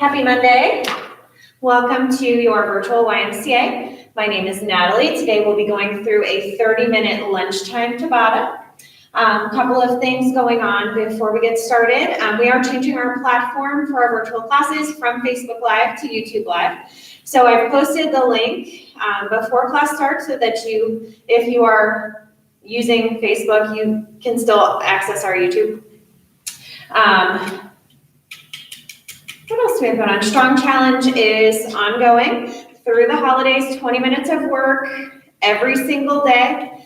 Happy Monday. Welcome to your virtual YMCA. My name is Natalie. Today we'll be going through a 30-minute lunchtime Tabata. A couple of things going on before we get started. We are changing our platform for our virtual classes from Facebook Live to YouTube Live. So I've posted the link before class starts so that if you are using Facebook, you can still access our YouTube. What else do we have going on? Strong Challenge is ongoing through the holidays, 20 minutes of work every single day.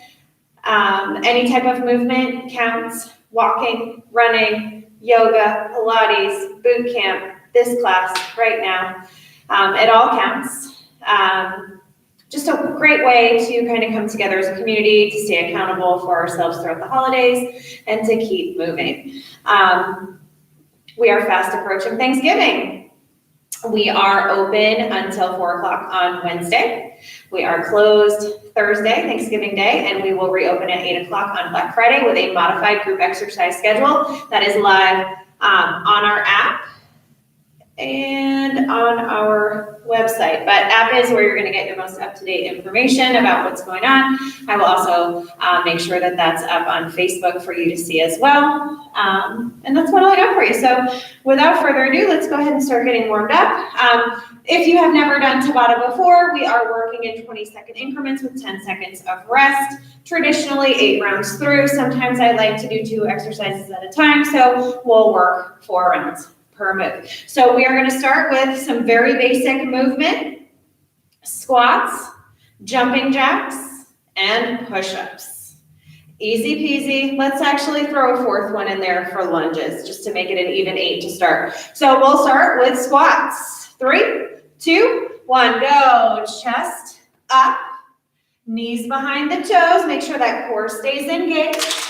Any type of movement counts, walking, running, yoga, Pilates, boot camp, this class right now. It all counts. Just a great way to kind of come together as a community, to stay accountable for ourselves throughout the holidays, and to keep moving. We are fast approaching Thanksgiving. We are open until 4 o'clock on Wednesday. We are closed Thursday, Thanksgiving Day, and we will reopen at 8 o'clock on Black Friday with a modified group exercise schedule that is live on our app and on our website. But app is where you're going to get your most up-to-date information about what's going on. I will also make sure that that's up on Facebook for you to see as well. And that's what I got for you. So without further ado, let's go ahead and start getting warmed up. If you have never done Tabata before, we are working in 20-second increments with 10 seconds of rest. Traditionally, 8 rounds through. Sometimes I like to do 2 exercises at a time, so we'll work 4 rounds per move. So we are going to start with some very basic movement, squats, jumping jacks, and push-ups. Easy peasy. Let's actually throw a 4th one in there for lunges, just to make it an even 8 to start. So we'll start with squats. 3, 2, 1, go. Chest up, knees behind the toes. Make sure that core stays engaged.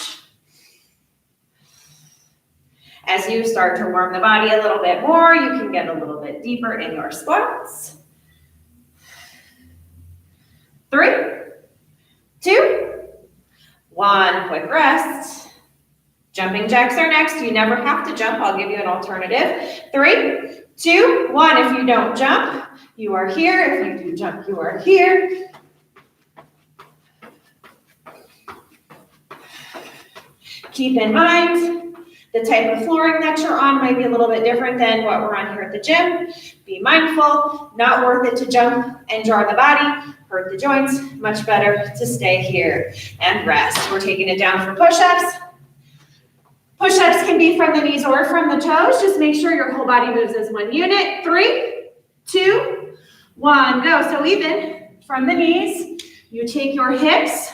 As you start to warm the body a little bit more, you can get a little bit deeper in your squats. 3, 2, 1, quick rest. Jumping jacks are next. You never have to jump. I'll give you an alternative. 3, 2, 1. If you don't jump, you are here. If you do jump, you are here. Keep in mind, the type of flooring that you're on might be a little bit different than what we're on here at the gym. Be mindful, not worth it to jump and jar the body, hurt the joints, much better to stay here and rest. We're taking it down for push-ups. Push-ups can be from the knees or from the toes. Just make sure your whole body moves as one unit. 3, 2, 1, go. So even from the knees, you take your hips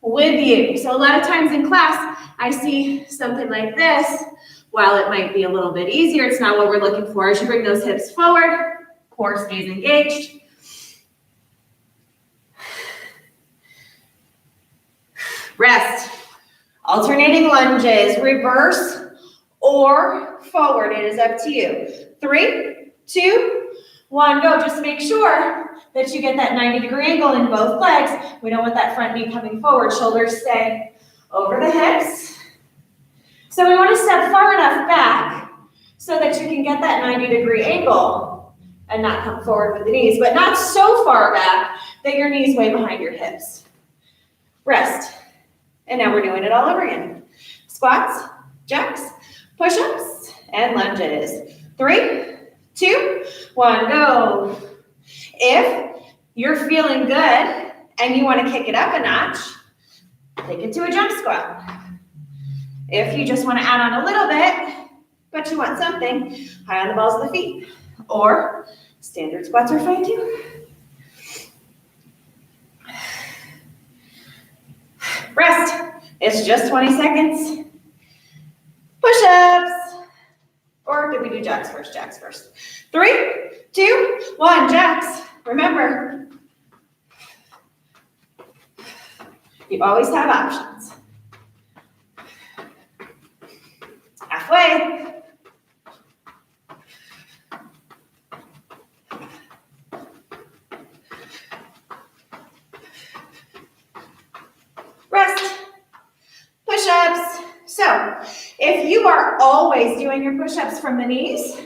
with you. So a lot of times in class, I see something like this. While it might be a little bit easier, it's not what we're looking for. As you bring those hips forward, core stays engaged. Rest. Alternating lunges, reverse or forward. It is up to you. 3, 2, 1, go. Just make sure that you get that 90-degree angle in both legs. We don't want that front knee coming forward. Shoulders stay over the hips. So we want to step far enough back so that you can get that 90-degree angle and not come forward with the knees, but not so far back that your knees way behind your hips. Rest. And now we're doing it all over again. Squats, jacks, push-ups, and lunges. 3, 2, 1, go. If you're feeling good and you want to kick it up a notch, take it to a jump squat. If you just want to add on a little bit, but you want something, high on the balls of the feet, or standard squats are fine too. Rest. It's just 20 seconds. Push-ups. Or did we do jacks first? Jacks first. 3, 2, 1, jacks. Remember, you always have options. Halfway. Rest. Push-ups. So if you are always doing your push-ups from the knees,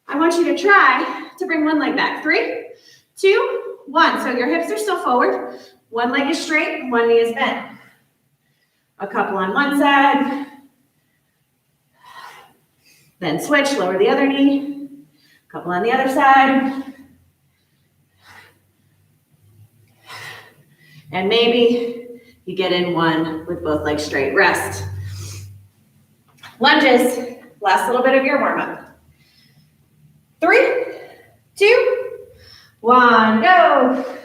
I want you to try to bring one leg back. 3, 2, 1. So your hips are still forward. One leg is straight, one knee is bent. A couple on one side. Then switch, lower the other knee. A couple on the other side. And maybe you get in one with both legs straight. Rest. Lunges, last little bit of your warm-up. 3, 2, 1, go.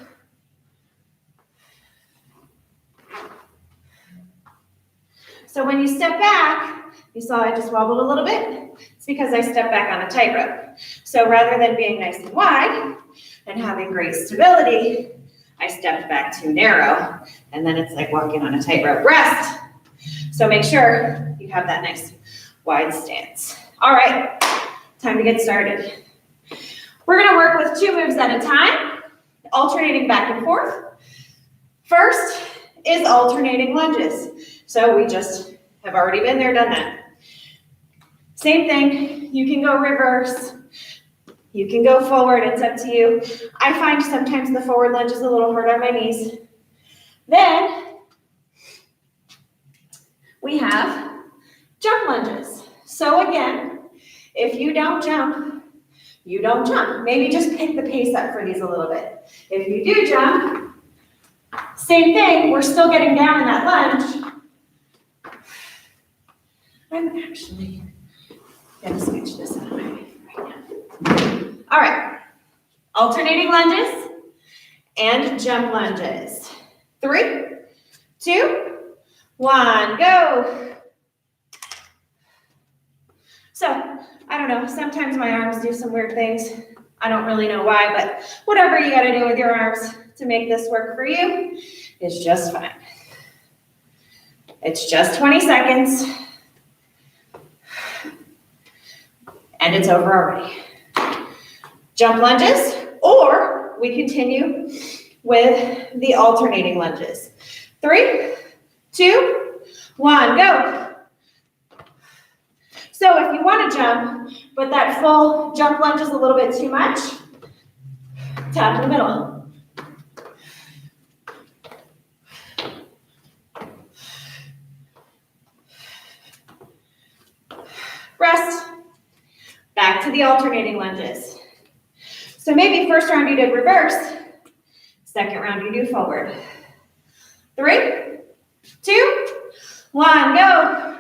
So when you step back, you saw I just wobbled a little bit. It's because I stepped back on a tightrope. So rather than being nice and wide and having great stability, I stepped back too narrow, and then it's like walking on a tightrope. Rest. So make sure you have that nice wide stance. All right, time to get started. We're gonna work with 2 moves at a time, alternating back and forth. First is alternating lunges. So we just have already been there, done that. Same thing, you can go reverse, you can go forward, it's up to you. I find sometimes the forward lunge is a little hard on my knees. Then we have jump lunges. So again, if you don't jump, you don't jump. Maybe just pick the pace up for these a little bit. If you do jump, same thing, we're still getting down in that lunge. I'm actually gonna switch this out right now. All right, alternating lunges and jump lunges. 3, 2, 1, go. So, I don't know, sometimes my arms do some weird things. I don't really know why, but whatever you gotta do with your arms to make this work for you is just fine. It's just 20 seconds. And it's over already. Jump lunges, or we continue with the alternating lunges. 3, 2, 1, go. So if you want to jump, but that full jump lunge is a little bit too much, tap in the middle. Rest. Back to the alternating lunges. So maybe first round you did reverse, second round you do forward. 3, 2, 1, go.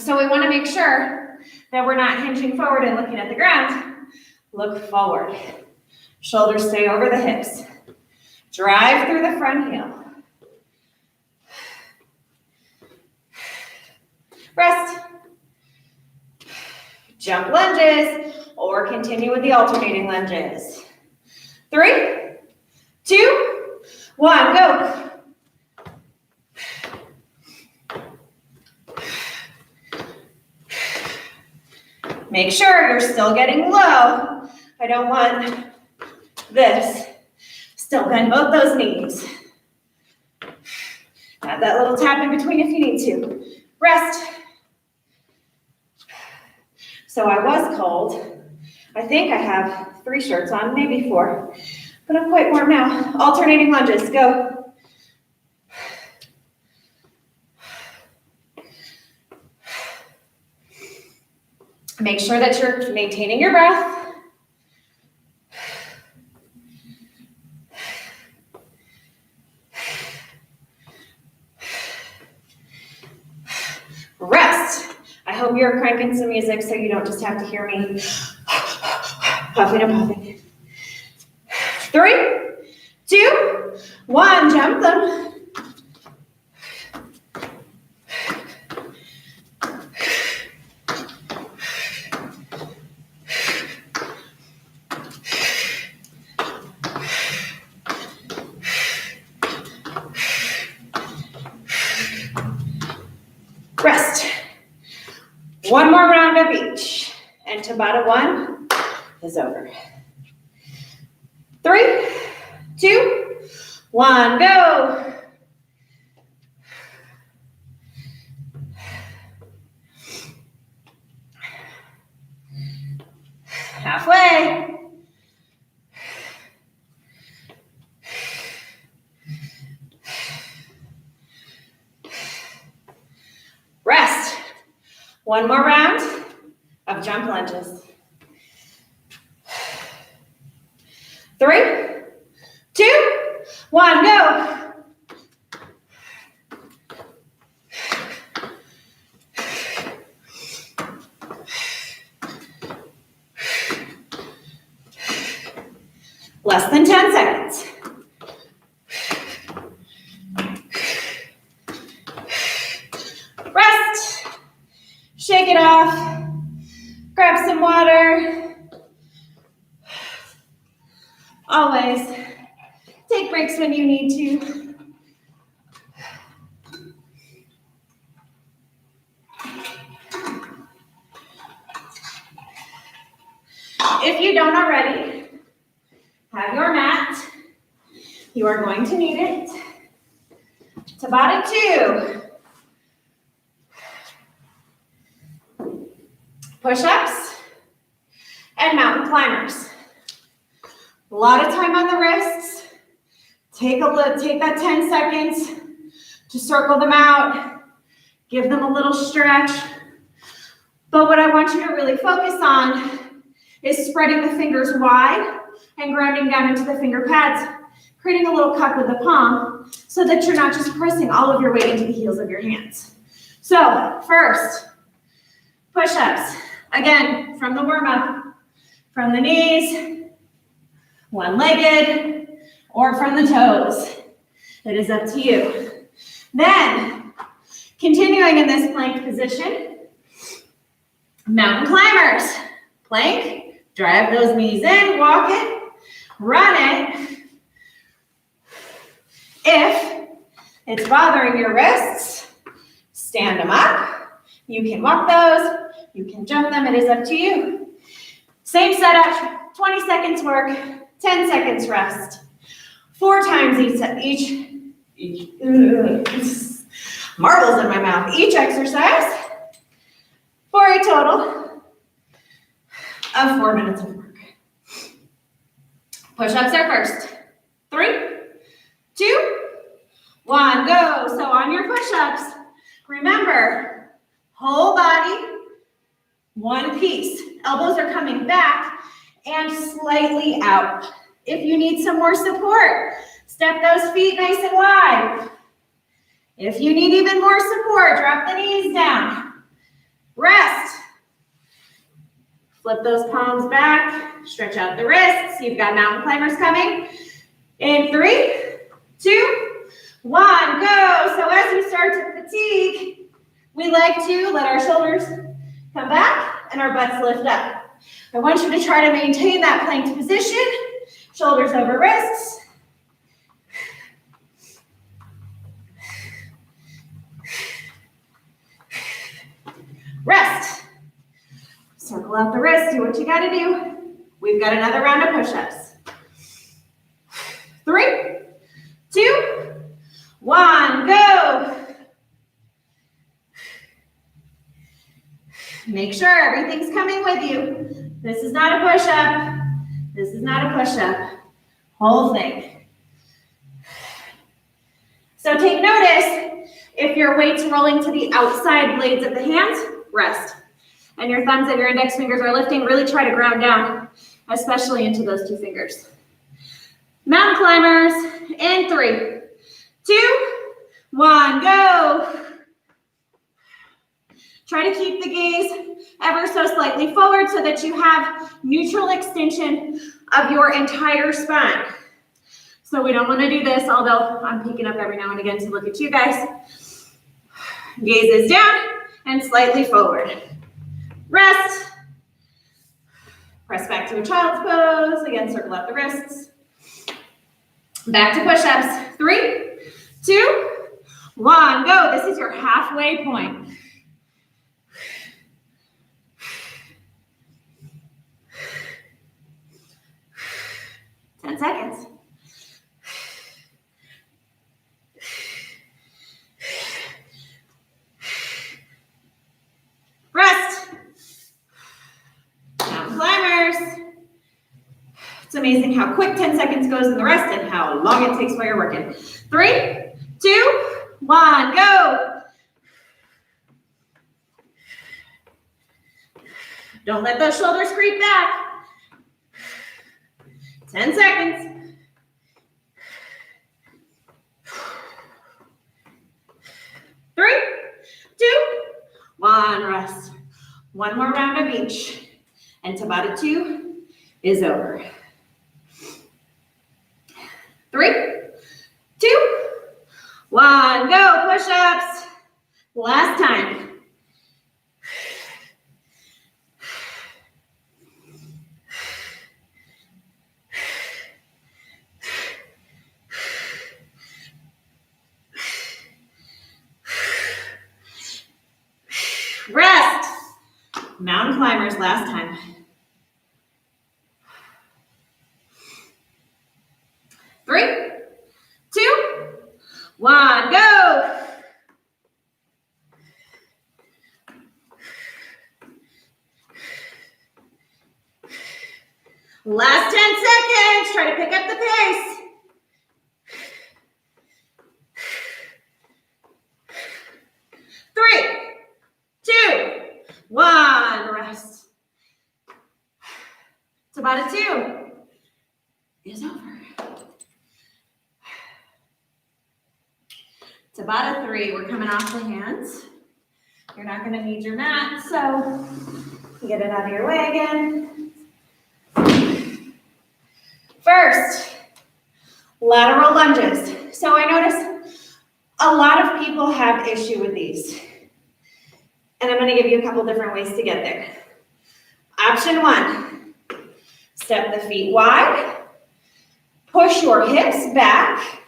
So we want to make sure that we're not hinging forward and looking at the ground. Look forward. Shoulders stay over the hips. Drive through the front heel. Rest. Jump lunges, or continue with the alternating lunges. 3, 2, 1, go. Make sure you're still getting low. I don't want this. Still bend both those knees. Have that little tap in between if you need to. Rest. So I was cold. I think I have 3 shirts on, maybe 4, but I'm quite warm now. Alternating lunges, go. Make sure that you're maintaining your breath. Rest. I hope you're cranking some music so you don't just have to hear me puffing and puffing. 3, 2, 1, jump them. Rest. One more round of each, and Tabata 1 is over. 3, 2, 1, go. Halfway. Rest. One more round of jump lunges. 3, 2, 1, go. Less than 10 seconds. Rest. Shake it off. Grab some water. Always take breaks when you need to. If you don't already have your mat, you are going to need it. Tabata 2. Push-ups and mountain climbers. A lot of time on the wrists. Take that 10 seconds to circle them out. Give them a little stretch. But what I want you to really focus on is spreading the fingers wide and grounding down into the finger pads, creating a little cup with the palm so that you're not just pressing all of your weight into the heels of your hands. So first, push-ups. Again, from the warm-up, from the knees, one-legged, or from the toes. It is up to you. Then, continuing in this plank position, mountain climbers. Plank, drive those knees in, walk it, run it. If it's bothering your wrists, stand them up. You can walk those, you can jump them, it is up to you. Same setup, 20 seconds work, 10 seconds rest. 4 times each marbles in my mouth, each exercise for a total of 4 minutes of work. Push-ups are first. 3, 2, 1, go. So on your push-ups, remember, whole body, one piece. Elbows are coming back and slightly out. If you need some more support, step those feet nice and wide. If you need even more support, drop the knees down. Rest. Flip those palms back, stretch out the wrists. You've got mountain climbers coming. In 3, 2, 1, go. So as you start to fatigue, we like to let our shoulders come back and our butts lift up. I want you to try to maintain that planked position. Shoulders over wrists. Rest. Circle out the wrists, do what you gotta do. We've got another round of push-ups. 3, 2, 1, go. Make sure everything's coming with you. This is not a push-up. This is not a push-up. Whole thing. So take notice, if your weight's rolling to the outside blades of the hands, rest. And your thumbs and your index fingers are lifting, really try to ground down, especially into those 2 fingers. Mountain climbers, in 3, 2, 1, go. Try to keep the gaze ever so slightly forward so that you have neutral extension of your entire spine. So we don't want to do this, although I'm peeking up every now and again to look at you guys. Gaze is down and slightly forward. Rest. Press back to a child's pose. Again, circle out the wrists. Back to push-ups. 3, 2, 1, go. This is your halfway point. Ten seconds. Rest. Mountain climbers. amazing how quick 10 seconds goes in the rest and how long it takes while you're working. 3, 2, 1, go. Don't let those shoulders creep back. 10 seconds. 3, 2, 1, rest. One more round of each. And Tabata 2 is over. 3, 2, 1, go. Push-ups. Last time. Rest. Mountain climbers last time. 3, 2, 1, go. Last 10 seconds. Try to pick up the pace. 3, 2, 1, rest. Tabata 2 is over. Tabata 3, we're coming off the hands. You're not going to need your mat, so get it out of your way again. First, lateral lunges. So I notice a lot of people have issue with these. And I'm going to give you a couple different ways to get there. Option 1, step the feet wide, push your hips back,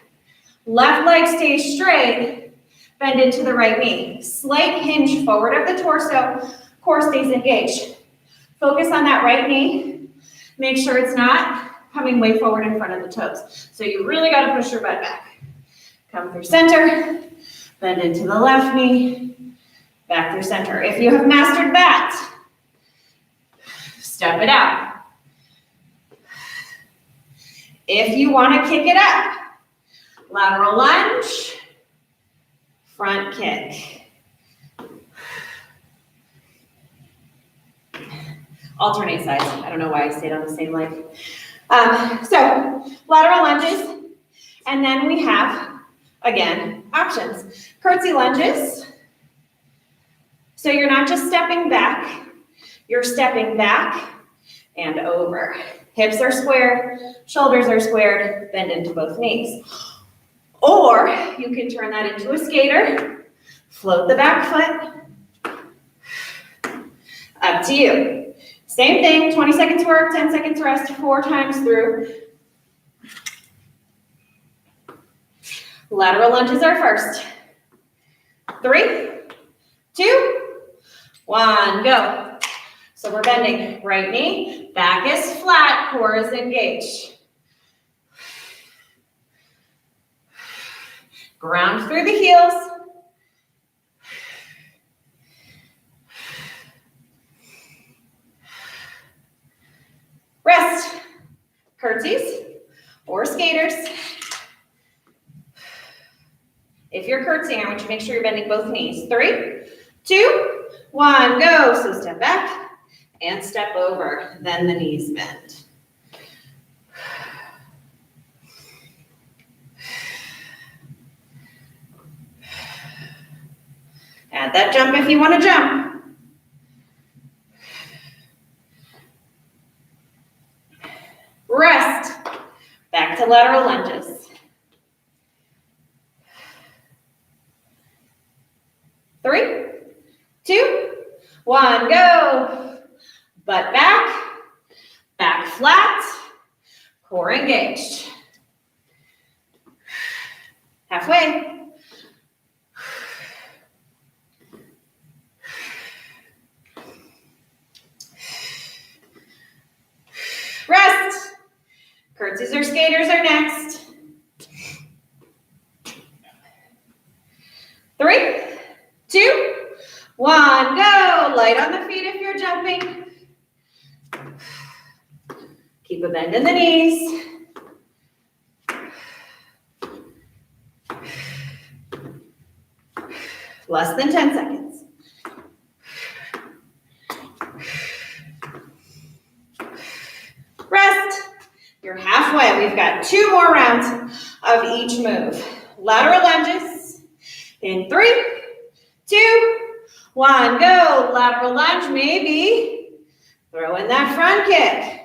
left leg stays straight, bend into the right knee. Slight hinge forward of the torso, core stays engaged. Focus on that right knee. Make sure it's not coming way forward in front of the toes. So you really got to push your butt back. Come through center, bend into the left knee, back through center. If you have mastered that, step it out. If you want to kick it up, lateral lunge, front kick. Alternate sides. I don't know why I stayed on the same leg. So lateral lunges, and then we have, again, options. Curtsy lunges. So you're not just stepping back, you're stepping back and over. Hips are squared, shoulders are squared, bend into both knees. Or you can turn that into a skater, float the back foot. Up to you. Same thing, 20 seconds work, 10 seconds rest, 4 times through. Lateral lunges are first. 3, 2, 1, go. So we're bending right knee, back is flat, core is engaged. Ground through the heels. Rest. Curtsies or skaters. If you're curtsying, I want you to make sure you're bending both knees. 3, 2, 1, go. So step back and step over, then the knees bend. Add that jump if you want to jump. Rest. Back to lateral lunges. 3, 2, 1, go. Butt back, back flat, core engaged. Halfway. Rest. Curtsies or skaters are next. 3, 2, 1, go. Light on the feet if you're jumping. Keep a bend in the knees. Less than 10 seconds. Rest. You're halfway. We've got 2 more rounds of each move. Lateral lunges in 3, 2, 1, go. Lateral lunge, maybe. Throw in that front kick.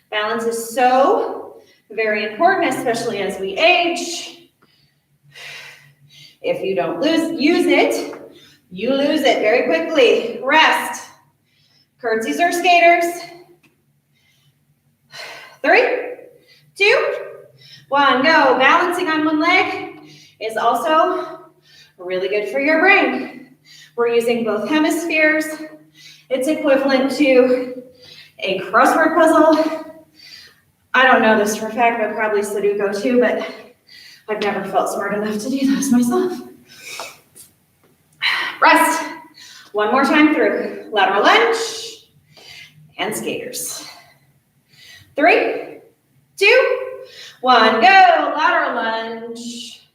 Balance is so very important, especially as we age. If you don't use it, you lose it very quickly. Rest. Curtsies or skaters. 3, 2, 1, go. Balancing on one leg is also really good for your brain. We're using both hemispheres. It's equivalent to a crossword puzzle. I don't know this for a fact, but probably Sudoku too, but I've never felt smart enough to do those myself. Rest. One more time through. Lateral lunge and skaters. 3, 2, 1, go. Lateral lunge.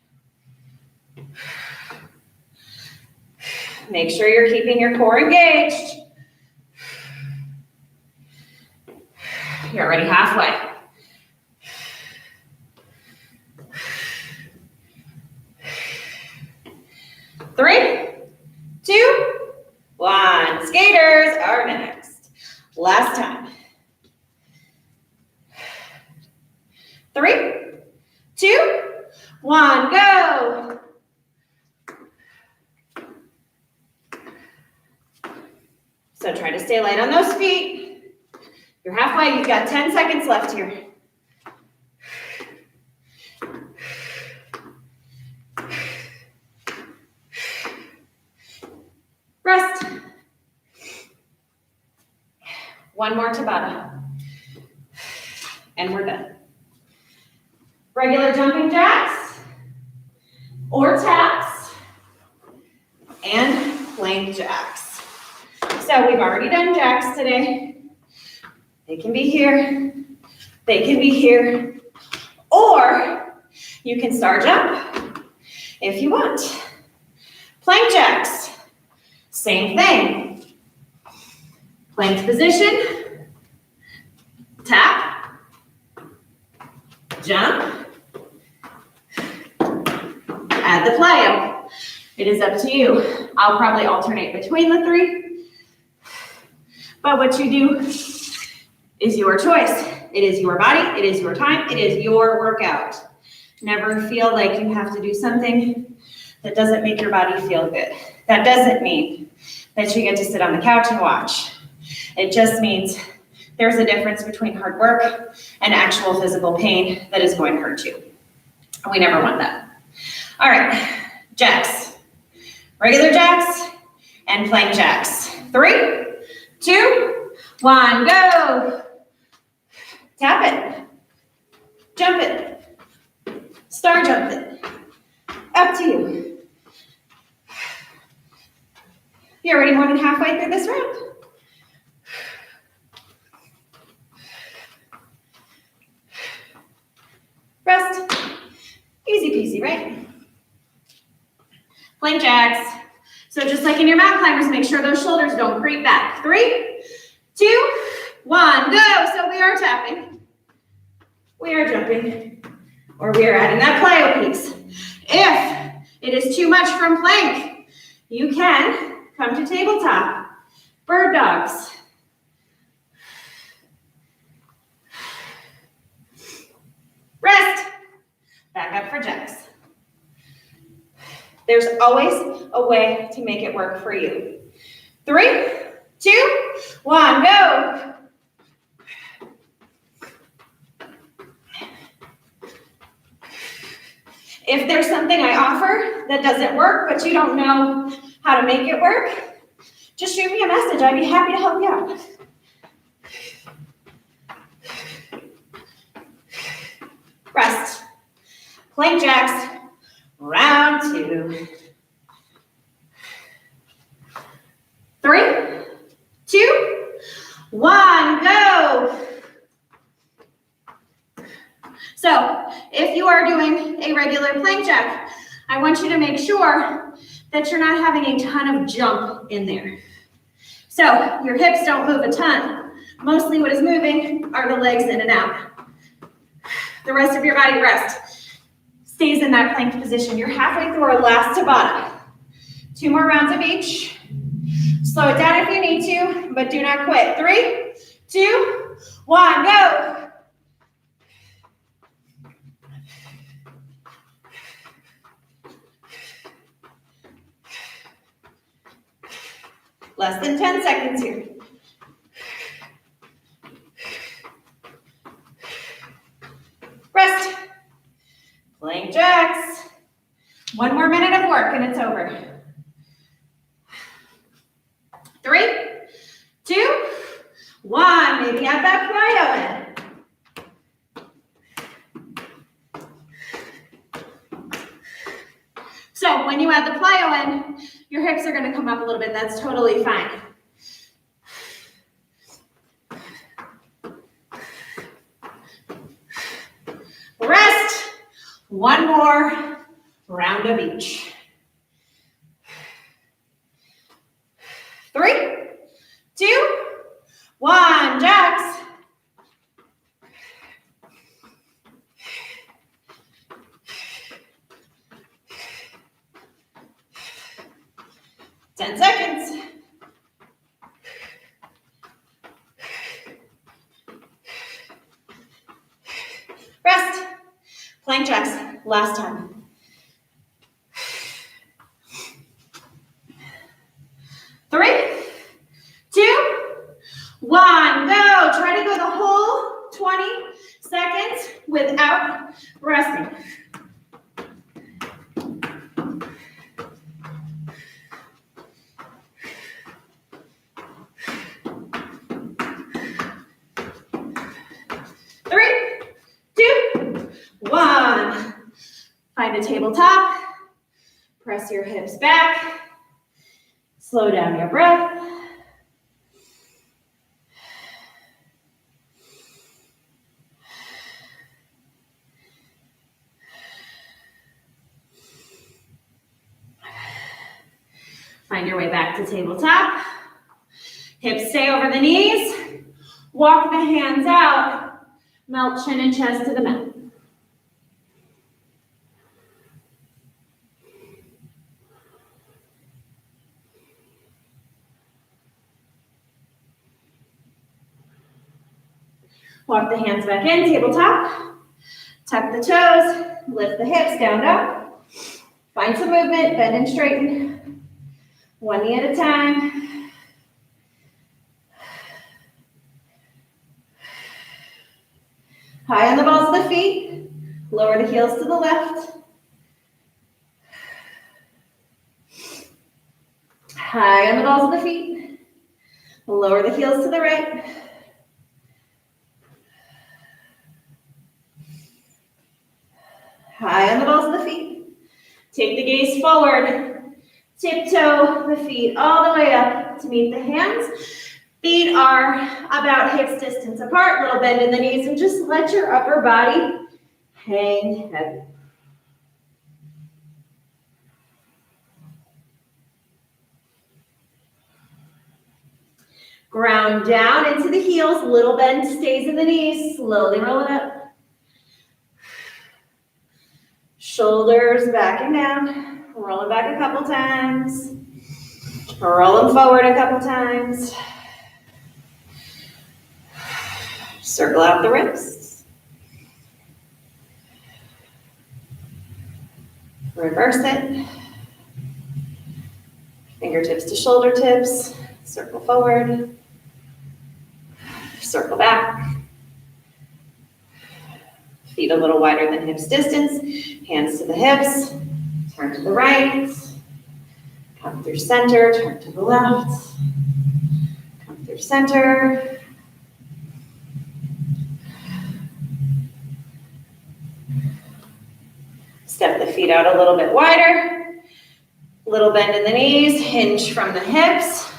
Make sure you're keeping your core engaged. You're already halfway. Three, 2, 1. Skaters are next. Last time. 3, 2, 1, go. So try to stay light on those feet. You're halfway. You've got 10 seconds left here. Rest. One more Tabata. And we're done. Regular jumping jacks or taps and plank jacks. So we've already done jacks today. They can be here. They can be here. Or you can star jump if you want. Plank jacks. Same thing. Plank position, tap, jump, add the plyo. It is up to you. I'll probably alternate between the 3, but what you do is your choice. It is your body, it is your time, it is your workout. Never feel like you have to do something that doesn't make your body feel good. That doesn't mean that you get to sit on the couch and watch. It just means there's a difference between hard work and actual physical pain that is going to hurt you. We never want that. All right, jacks. Regular jacks and plank jacks. 3, 2, 1, go. Tap it. Jump it. Star jump it. Up to you. You're already more than halfway through this round. Rest. Easy peasy, right? Plank jacks. So just like in your mat climbers, make sure those shoulders don't creep back. 3, 2, 1, go. So we are tapping. We are jumping. Or we are adding that plyo piece. If it is too much from plank, you can come to tabletop. Bird dogs. Rest. Back up for jacks. There's always a way to make it work for you. 3, 2, 1, go. If there's something I offer that doesn't work, but you don't know how to make it work, just shoot me a message. I'd be happy to help you out. Rest. Plank jacks, round 2. So if you are doing a regular plank jack, I want you to make sure that you're not having a ton of jump in there. So your hips don't move a ton. Mostly what is moving are the legs in and out. The rest of your body stays in that plank position. You're halfway through our last Tabata. 2 more rounds of each. Slow it down if you need to, but do not quit. 3, 2, 1, go. Less than 10 seconds here. Rest. Plank jacks. 1 more minute of work and it's over. 3, 2, 1. Maybe add that plyo in. So when you add the plyo in, your hips are going to come up a little bit. That's totally fine. Rest. 1 more round of each. 3, 2, 1. Jacks. Ten seconds. Rest. Plank jacks. Last time. 3, 2, 1. Go. Try to go the whole 20 seconds without resting. Find a tabletop, press your hips back, slow down your breath. Find your way back to tabletop. Hips stay over the knees. Walk the hands out. Melt chin and chest to the mat. Walk the hands back in, tabletop. Tuck the toes, lift the hips, down dog. Find some movement, bend and straighten. 1 knee at a time. High on the balls of the feet. Lower the heels to the left. High on the balls of the feet. Lower the heels to the right. High on the balls of the feet. Take the gaze forward. Tiptoe the feet all the way up to meet the hands. Feet are about hips distance apart. Little bend in the knees and just let your upper body hang heavy. Ground down into the heels. Little bend stays in the knees. Slowly roll it up. Shoulders back and down, rolling back a couple times, rolling forward a couple times. Circle out the wrists. Reverse it. Fingertips to shoulder tips. Circle forward. Circle back. Feet a little wider than hips distance. Hands to the hips. Turn to the right. Come through center. Turn to the left. Come through center. Step the feet out a little bit wider. Little bend in the knees. Hinge from the hips.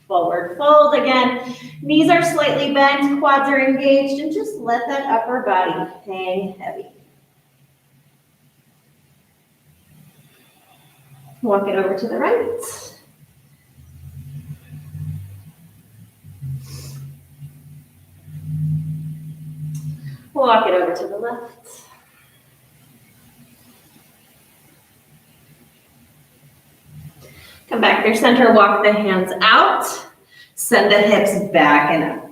Forward fold again. Knees are slightly bent, quads are engaged, and just let that upper body hang heavy. Walk it over to the right. Walk it over to the left. Come back through center, walk the hands out. Send the hips back and up.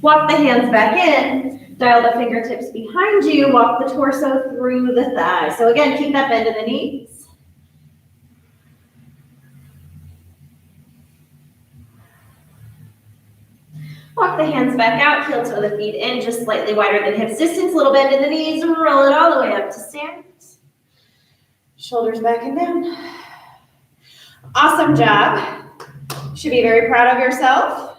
Walk the hands back in, dial the fingertips behind you, walk the torso through the thighs. So again, keep that bend in the knees. Walk the hands back out, heel toe the feet in, just slightly wider than hips distance, little bend in the knees, roll it all the way up to stand. Shoulders back and down. Awesome job. Should be very proud of yourself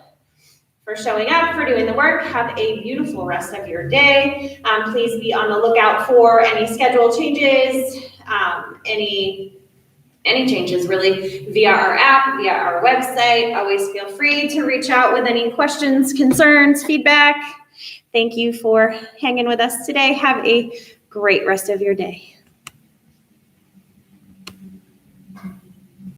for showing up, for doing the work. Have a beautiful rest of your day. Please be on the lookout for any schedule changes, any changes really via our app, via our website. Always feel free to reach out with any questions, concerns, feedback. Thank you for hanging with us today. Have a great rest of your day.